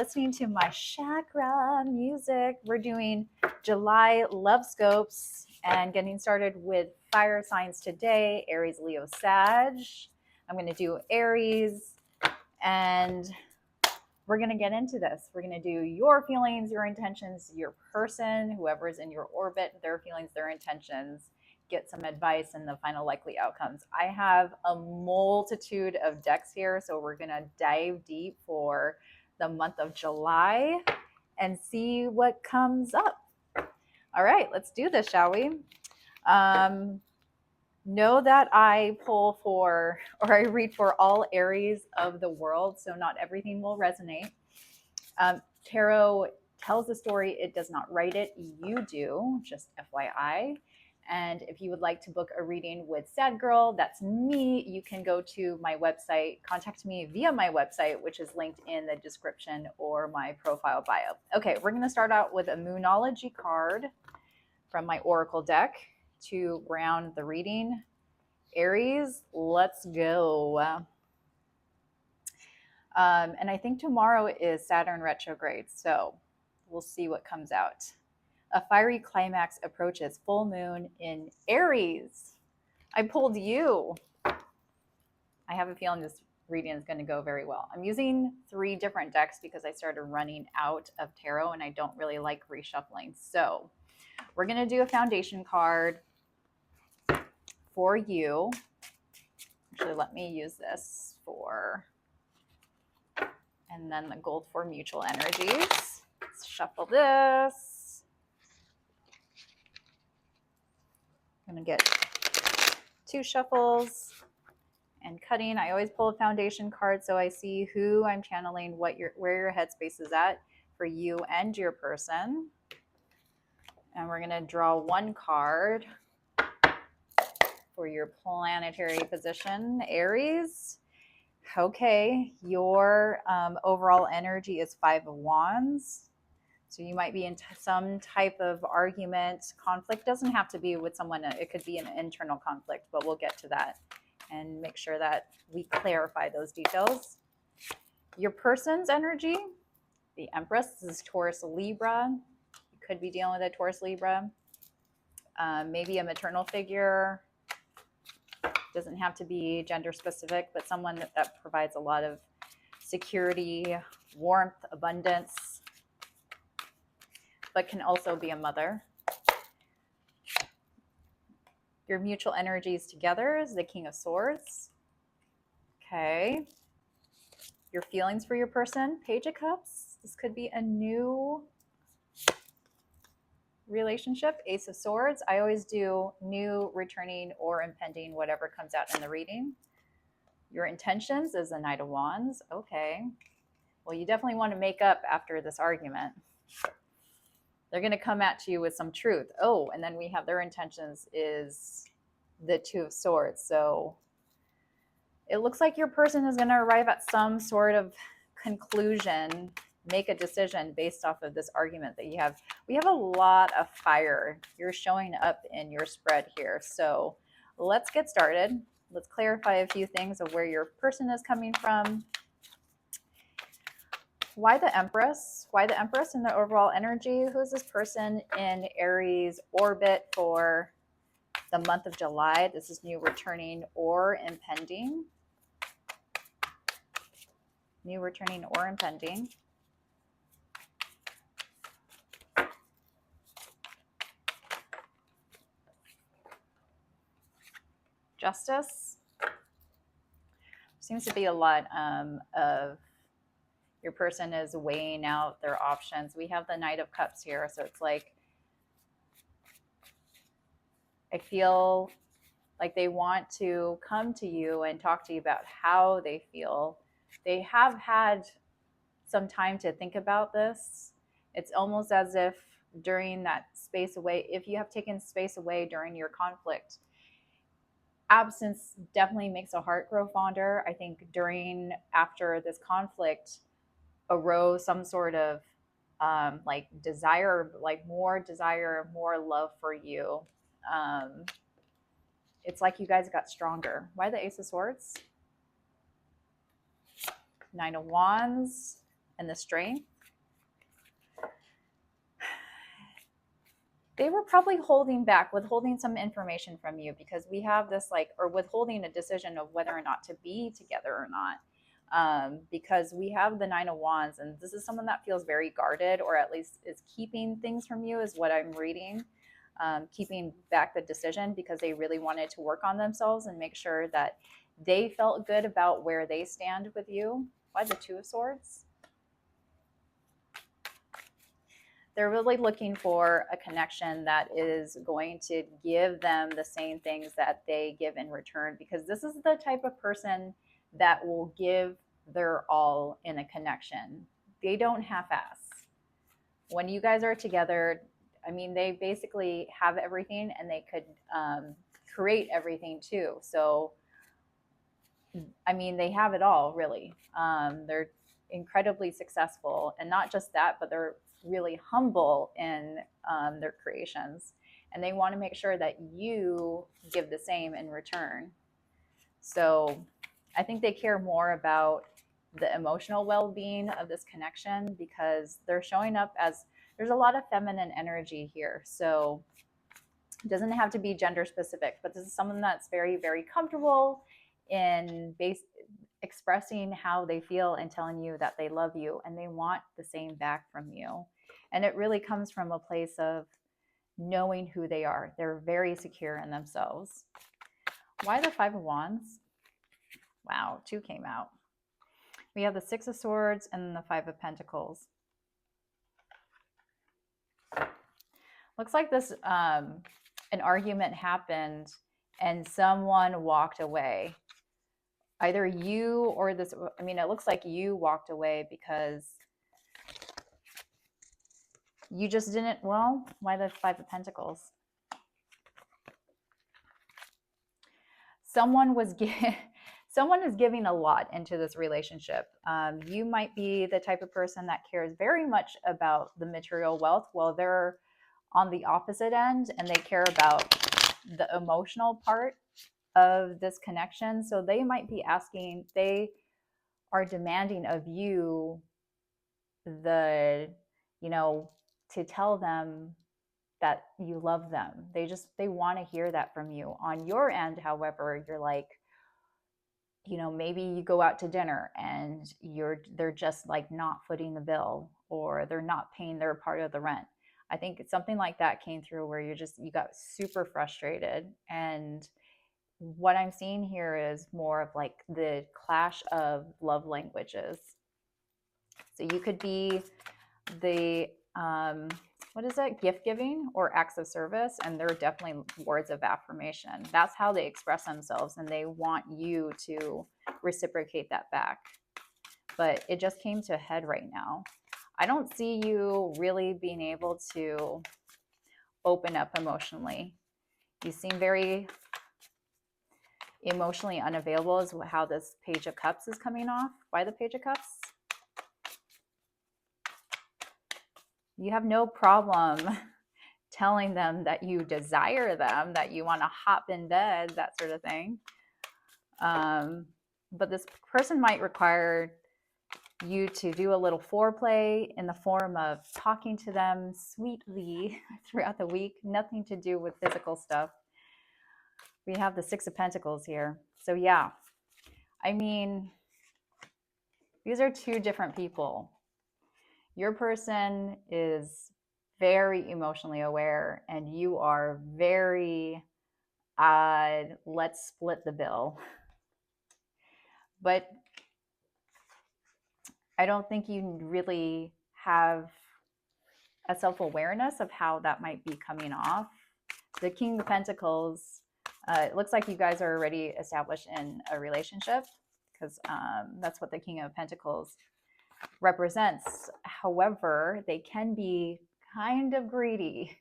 Listening to my chakra music. We're doing July love scopes and getting started with fire signs today. Aries, Leo, Sag. I'm going to do Aries, and we're going to get into this. We're going to do your feelings, your intentions, your person, whoever is in your orbit, their feelings, their intentions. Get some advice and the final likely outcomes. I have a multitude of decks here, so we're going to dive deep for the month of July and see what comes up. All right, let's do this, shall we? Know that I pull for, or I read for all Aries of the world, so not everything will resonate. Tarot tells the story, it does not write it, you do, just FYI. And if you would like to book a reading with Sad Girl, that's me, you can go to my website, contact me via my website, which is linked in the description or my profile bio. Okay, we're going to start out with a Moonology card from my Oracle deck to ground the reading. Aries, let's go. And I think tomorrow is Saturn retrograde, so we'll see what comes out. A fiery climax approaches, full moon in Aries. I pulled you. I have a feeling this reading is going to go very well. I'm using 3 different decks because I started running out of tarot and I don't really like reshuffling. So we're going to do a foundation card for you. Actually, let me use this for, and then the gold for mutual energies. Let's shuffle this. I'm going to get 2 shuffles and cutting. I always pull a foundation card so I see who I'm channeling, where your headspace is at for you and your person. And we're going to draw 1 card for your planetary position, Aries. Okay, your overall energy is 5 of Wands. So you might be in some type of argument. Conflict doesn't have to be with someone. It could be an internal conflict, but we'll get to that and make sure that we clarify those details. Your person's energy, the Empress, this is Taurus Libra. You could be dealing with a Taurus Libra. Maybe a maternal figure. Doesn't have to be gender specific, but someone that provides a lot of security, warmth, abundance, but can also be a mother. Your mutual energies together is the King of Swords. Okay. Your feelings for your person, Page of Cups. This could be a new relationship, Ace of Swords. I always do new, returning, or impending, whatever comes out in the reading. Your intentions is the Knight of Wands. Okay. Well, you definitely want to make up after this argument. They're going to come at you with some truth. Oh, and then we have their intentions is the 2 of Swords. So it looks like your person is going to arrive at some sort of conclusion, make a decision based off of this argument that you have. We have a lot of fire. You're showing up in your spread here. So let's get started. Let's clarify a few things of where your person is coming from. Why the Empress? Why the Empress in the overall energy? Who is this person in Aries orbit for the month of July? This is new, returning, or impending. New, returning, or impending. Justice. Seems to be a lot of your person is weighing out their options. We have the Knight of Cups here, so it's like I feel like they want to come to you and talk to you about how they feel. They have had some time to think about this. It's almost as if during that space away, if you have taken space away during your conflict, absence definitely makes a heart grow fonder. I think after this conflict arose some sort of like desire, like more desire, more love for you. It's like you guys got stronger. Why the Ace of Swords? 9 of Wands and the Strength. they were probably holding back, withholding some information from you, because we have this like, or withholding a decision of whether or not to be together or not. Because we have the Nine of Wands, and this is someone that feels very guarded, or at least is keeping things from you, is what I'm reading. Keeping back the decision because they really wanted to work on themselves and make sure that they felt good about where they stand with you. Why the Two of Swords? They're really looking for a connection that is going to give them the same things that they give in return, because this is the type of person that will give their all in a connection. They don't half-ass. When you guys are together, I mean, they basically have everything, and they could create everything too. So, I mean, they have it all, really. They're incredibly successful, and not just that, but they're really humble in their creations, and they want to make sure that you give the same in return. So I think they care more about the emotional well-being of this connection, because they're showing up as, there's a lot of feminine energy here. So it doesn't have to be gender specific, but this is someone that's very, very comfortable in expressing how they feel and telling you that they love you, and they want the same back from you. And it really comes from a place of knowing who they are. They're very secure in themselves. Why the Five of Wands? Wow, two came out. We have the Six of Swords and the Five of Pentacles. Looks like this an argument happened and someone walked away. Either you or this, I mean, it looks like you walked away because you just didn't, well, why the Five of Pentacles? Someone was someone is giving a lot into this relationship. You might be the type of person that cares very much about the material wealth, while they're on the opposite end and they care about the emotional part of this connection. So they might be asking, they are demanding of you to tell them that you love them. They want to hear that from you. On your end, however, you're like, maybe you go out to dinner and they're just like not footing the bill, or they're not paying their part of the rent. I think something like that came through where you got super frustrated. And what I'm seeing here is more of like the clash of love languages. So you could be the what is it, gift giving or acts of service, and they're definitely words of affirmation. That's how they express themselves, and they want you to reciprocate that back. But it just came to a head right now. I don't see you really being able to open up emotionally. You seem very emotionally unavailable, is how this Page of Cups is coming off. Why the Page of Cups? You have no problem telling them that you desire them, that you want to hop in bed, that sort of thing. But this person might require you to do a little foreplay in the form of talking to them sweetly throughout the week. Nothing to do with physical stuff. We have the Six of Pentacles here. So yeah, I mean, these are two different people. Your person is very emotionally aware, and you are very, let's split the bill. But I don't think you really have a self-awareness of how that might be coming off. The King of Pentacles, it looks like you guys are already established in a relationship, because that's what the King of Pentacles represents. However, they can be kind of greedy.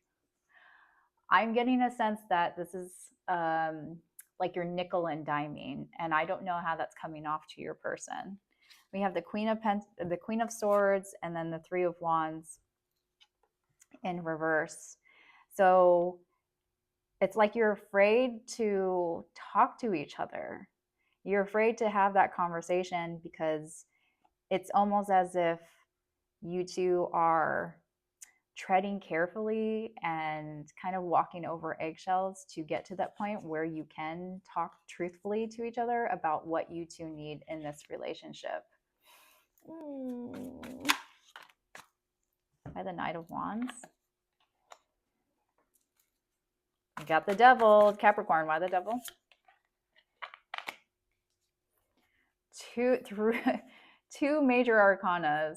I'm getting a sense that this is like you're nickel and diming, and I don't know how that's coming off to your person. We have the Queen of Swords, and then the Three of Wands in reverse. So it's like you're afraid to talk to each other. You're afraid to have that conversation, because it's almost as if you two are treading carefully and kind of walking over eggshells to get to that point where you can talk truthfully to each other about what you two need in this relationship. By the Knight of Wands. You got the Devil, Capricorn. Why the Devil? Two major arcanas.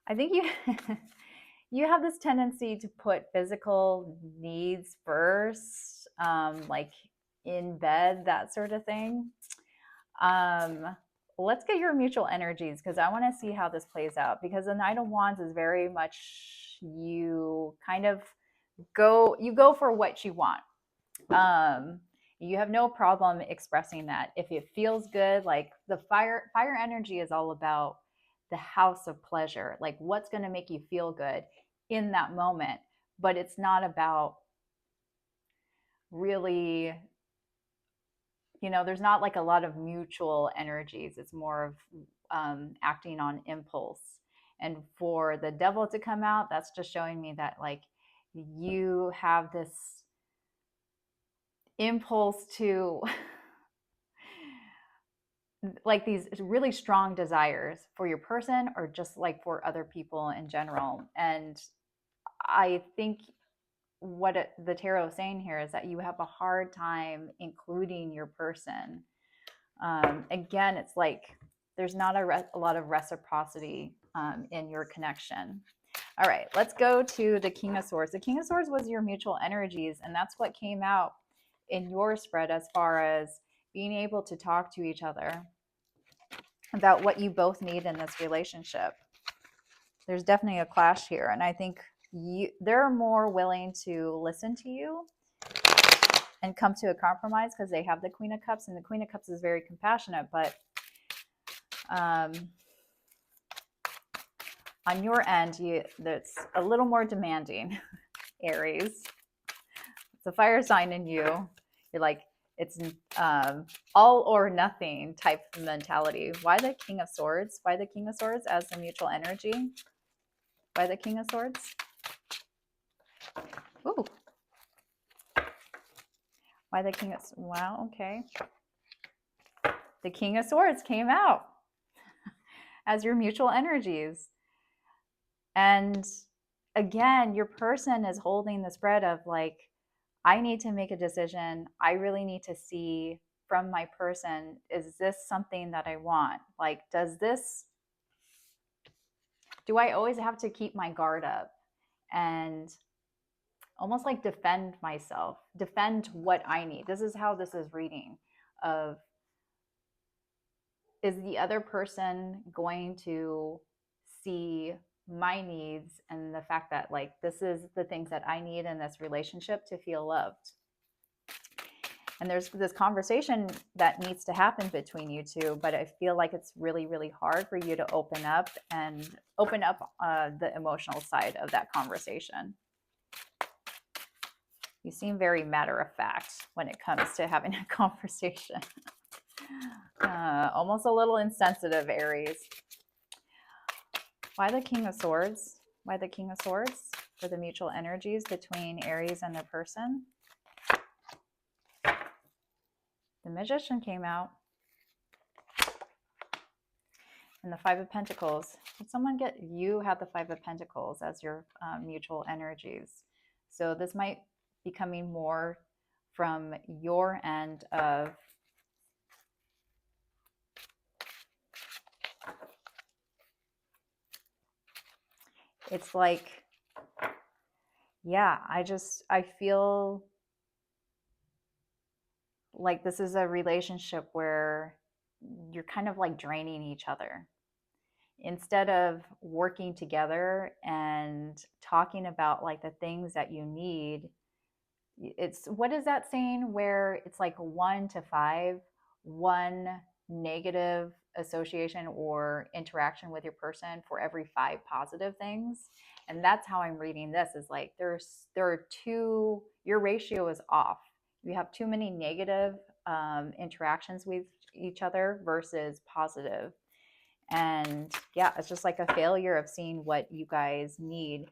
I think you have this tendency to put physical needs first, like in bed, that sort of thing. Let's get your mutual energies because I want to see how this plays out, because the Knight of Wands is very much you kind of go for what you want. You have no problem expressing that if it feels good. Like the fire energy is all about the house of pleasure, like what's going to make you feel good in that moment, but it's not about really, there's not like a lot of mutual energies. It's more of acting on impulse. And for the Devil to come out, that's just showing me that like you have this impulse to like these really strong desires for your person or just like for other people in general. And I think what the tarot is saying here is that you have a hard time including your person. Again, it's like there's not a lot of reciprocity in your connection. All right, let's go to the King of Swords. The King of Swords was your mutual energies, and that's what came out in your spread as far as being able to talk to each other about what you both need in this relationship. There's definitely a clash here, and I think they're more willing to listen to you and come to a compromise because they have the Queen of Cups, and the Queen of Cups is very compassionate, but on your end, that's a little more demanding, Aries. It's a fire sign in you. You're like, it's all or nothing type of mentality. Why the King of Swords? Why the King of Swords as the mutual energy? Why the King of Swords? Ooh. Why the King of Swords? Wow, okay. The King of Swords came out as your mutual energies. And again, your person is holding the spread of like, I need to make a decision. I really need to see from my person, is this something that I want? Like, do I always have to keep my guard up and almost like defend myself, defend what I need? This is how this is reading of, is the other person going to see my needs and the fact that like this is the things that I need in this relationship to feel loved? And there's this conversation that needs to happen between you two, but I feel like it's really, really hard for you to open up the emotional side of that conversation. You seem very matter of fact when it comes to having a conversation. Almost a little insensitive, Aries. Why the King of Swords? Why the King of Swords for the mutual energies between Aries and their person? The Magician came out. And the Five of Pentacles. Did someone get, you have the Five of Pentacles as your mutual energies. So this might be coming more from your end of it's like, yeah, I feel like this is a relationship where you're kind of like draining each other. Instead of working together and talking about like the things that you need, it's, what is that saying where it's like 1 to 5, one negative association or interaction with your person for every 5 positive things? And that's how I'm reading this, is like there are two, your ratio is off. You have too many negative interactions with each other versus positive. And yeah, it's just like a failure of seeing what you guys need.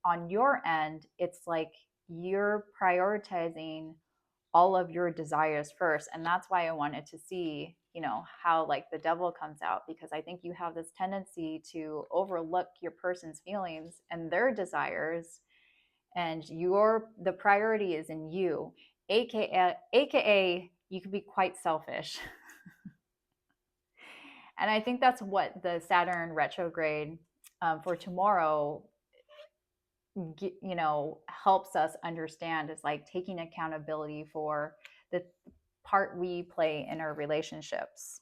On your end, it's like you're prioritizing all of your desires first. And that's why I wanted to see, how like the devil comes out, because I think you have this tendency to overlook your person's feelings and their desires, and the priority is in you, aka you can be quite selfish. And I think that's what the Saturn retrograde for tomorrow, helps us understand, is like taking accountability for the part we play in our relationships.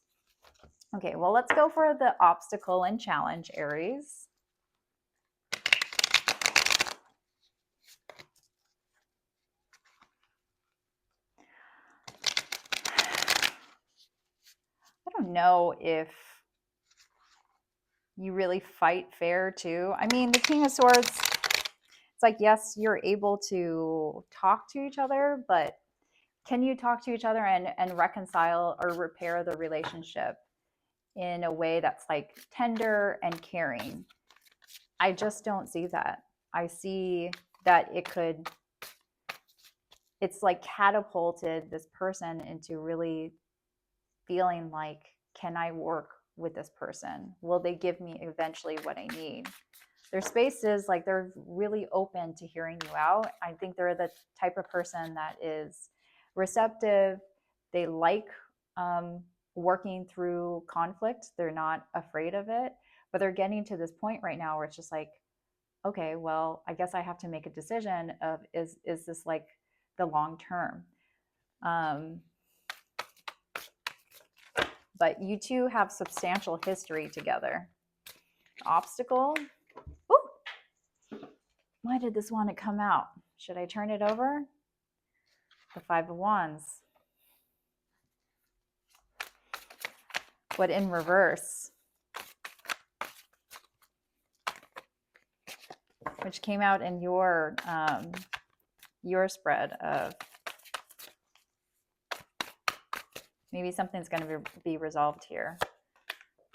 Okay, well, let's go for the obstacle and challenge, Aries. I don't know if you really fight fair too. I mean, the King of Swords, it's like, yes, you're able to talk to each other, but can you talk to each other and reconcile or repair the relationship in a way that's like tender and caring? I just don't see that. I see that it's like catapulted this person into really feeling like, can I work with this person? Will they give me eventually what I need? Their space is like they're really open to hearing you out. I think they're the type of person that is receptive. They like working through conflict. They're not afraid of it, but they're getting to this point right now where it's just like, okay, well, I guess I have to make a decision of, is this like the long term? But you two have substantial history together. Obstacle. Ooh, why did this want to come out? Should I turn it over? The Five of Wands. But in reverse, which came out in your spread of maybe something's going to be resolved here.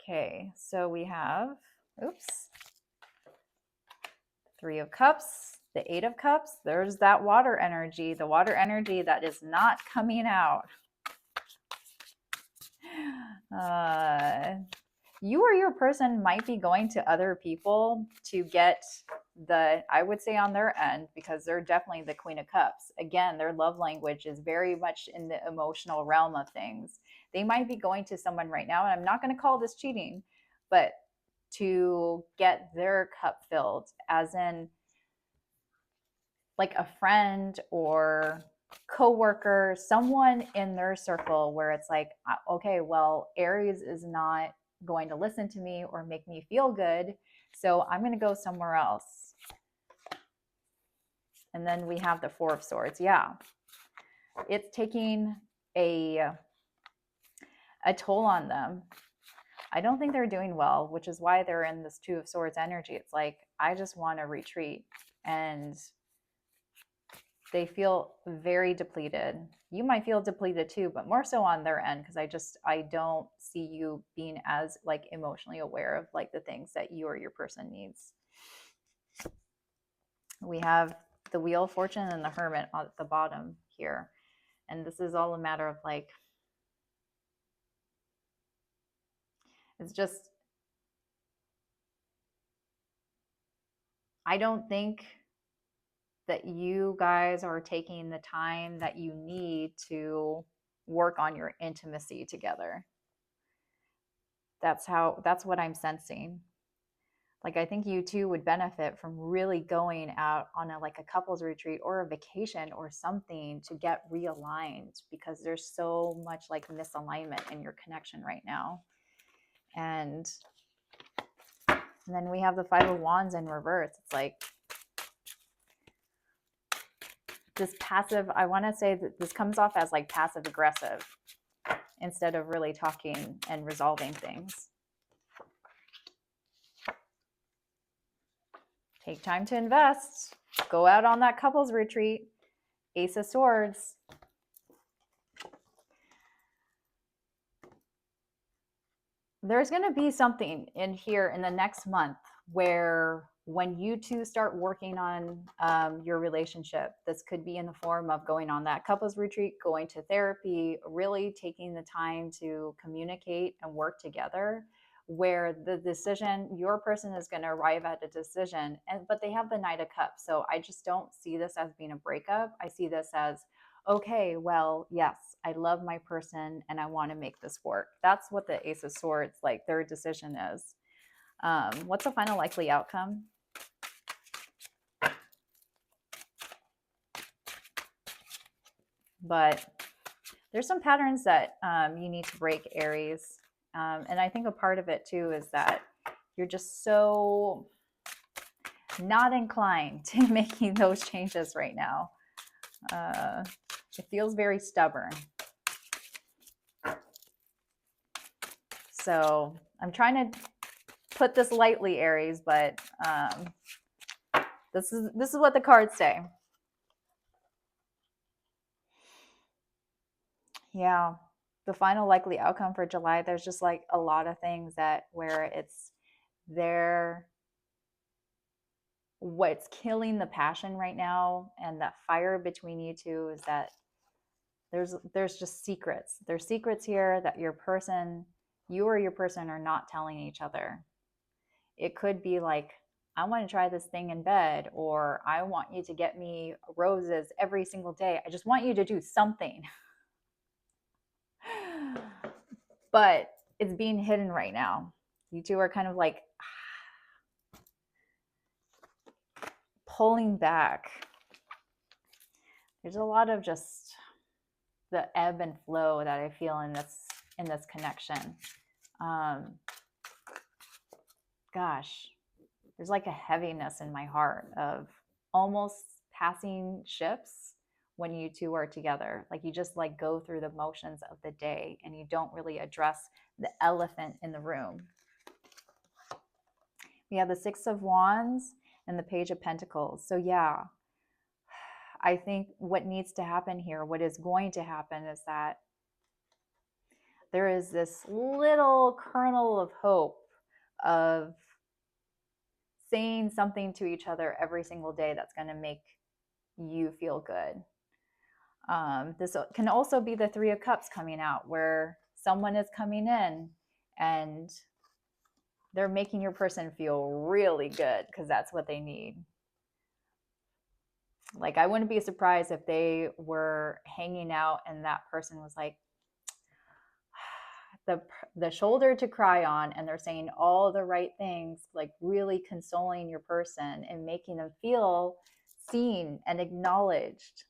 Okay, so we have, oops, Three of Cups, the Eight of Cups. There's that water energy, the water energy that is not coming out. You or your person might be going to other people to get I would say on their end, because they're definitely the Queen of Cups. Again, their love language is very much in the emotional realm of things. They might be going to someone right now, and I'm not going to call this cheating, but to get their cup filled, as in like a friend or coworker, someone in their circle where it's like, okay, well, Aries is not going to listen to me or make me feel good, so I'm going to go somewhere else. And then we have the Four of Swords. Yeah, it's taking a toll on them. I don't think they're doing well, which is why they're in this Two of Swords energy. It's like, I just want to retreat. And they feel very depleted. You might feel depleted too, but more so on their end, because I don't see you being as like emotionally aware of like the things that you or your person needs. We have the Wheel of Fortune and the Hermit at the bottom here. And this is all a matter of like, it's just, I don't think that you guys are taking the time that you need to work on your intimacy together. That's what I'm sensing. Like, I think you two would benefit from really going out on a couples retreat or a vacation or something to get realigned, because there's so much like misalignment in your connection right now. And then we have the Five of Wands in reverse. It's like this passive, I want to say that this comes off as like passive aggressive instead of really talking and resolving things. Take time to invest. Go out on that couples retreat. Ace of Swords. there's going to be something in here in the next month where when you two start working on your relationship, this could be in the form of going on that couples retreat, going to therapy, really taking the time to communicate and work together, where the decision, your person is going to arrive at a decision, and but they have the Knight of Cups. So I just don't see this as being a breakup. I see this as, okay, well, yes, I love my person and I want to make this work. That's what the Ace of Swords, like their decision is. What's the final likely outcome? But there's some patterns that you need to break, Aries. And I think a part of it too is that you're just so not inclined to making those changes right now. It feels very stubborn. So I'm trying to put this lightly, Aries, but this is what the cards say. Yeah, the final likely outcome for July, there's just like a lot of things that where it's there. What's killing the passion right now and that fire between you two is that there's just secrets. There's secrets here that your person, you or your person, are not telling each other. It could be like, I want to try this thing in bed, or I want you to get me roses every single day. I just want you to do something. But it's being hidden right now. You two are kind of like pulling back. There's a lot of just the ebb and flow that I feel in this connection. Gosh, there's like a heaviness in my heart of almost passing ships when you two are together. Like you just like go through the motions of the day and you don't really address the elephant in the room. We have the Six of Wands and the Page of Pentacles. So yeah, I think what needs to happen here, what is going to happen, is that there is this little kernel of hope of saying something to each other every single day that's going to make you feel good. This can also be the Three of Cups coming out, where someone is coming in and they're making your person feel really good because that's what they need. Like, I wouldn't be surprised if they were hanging out and that person was like the shoulder to cry on, and they're saying all the right things, like really consoling your person and making them feel seen and acknowledged.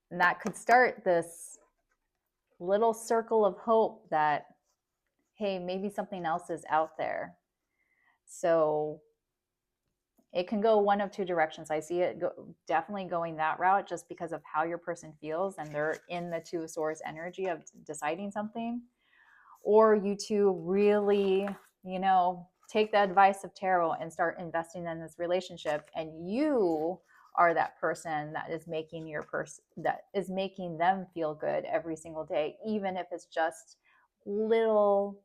And that could start this little circle of hope that, hey, maybe something else is out there. So it can go one of two directions. I see it definitely going that route just because of how your person feels and they're in the Two of Swords energy of deciding something. Or you two really, take the advice of tarot and start investing in this relationship, and you are that person that is making them feel good every single day, even if it's just little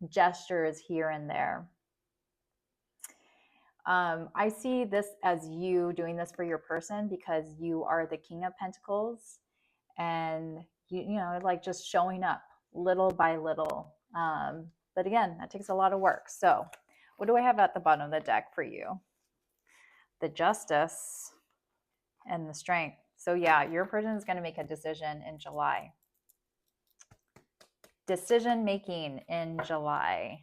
gestures here and there. I see this as you doing this for your person because you are the King of Pentacles, and like just showing up little by little. But again, that takes a lot of work. So what do I have at the bottom of the deck for you? The Justice and the Strength. So yeah, your person is going to make a decision in July. Decision making in July.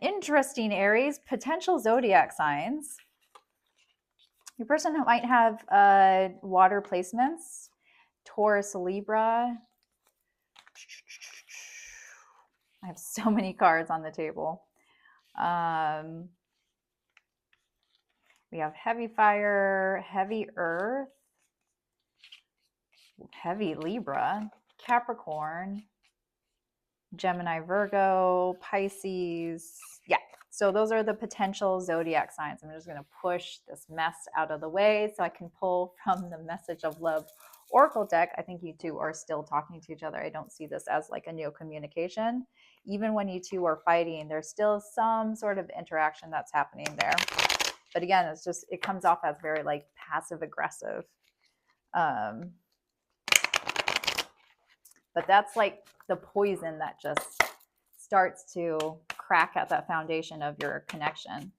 Interesting, Aries. Potential zodiac signs. Your person might have water placements. Taurus, Libra. I have so many cards on the table. We have heavy fire, heavy earth, heavy Libra, Capricorn, Gemini, Virgo, Pisces. Yeah, so those are the potential zodiac signs. I'm just going to push this mess out of the way so I can pull from the message of love Oracle deck, I think you two are still talking to each other. I don't see this as like a new communication. Even when you two are fighting, there's still some sort of interaction that's happening there. But again, it's just, it comes off as very like passive aggressive. But that's like the poison that just starts to crack at that foundation of your connection.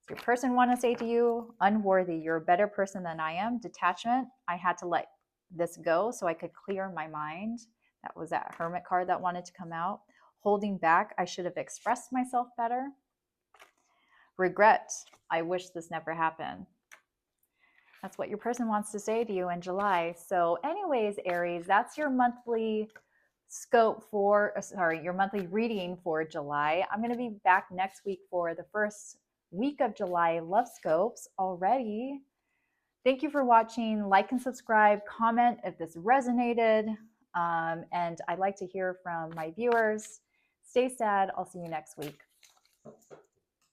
So your person want to say to you, unworthy, you're a better person than I am. Detachment, I had to let this go so I could clear my mind. That was that hermit card that wanted to come out. Holding back, I should have expressed myself better. Regret, I wish this never happened. That's what your person wants to say to you in July. So anyways, Aries, that's your monthly scope for, your monthly reading for July. I'm going to be back next week for the first week of July love scopes already. Thank you for watching. Like and subscribe, comment if this resonated. And I'd like to hear from my viewers. Stay sad. I'll see you next week.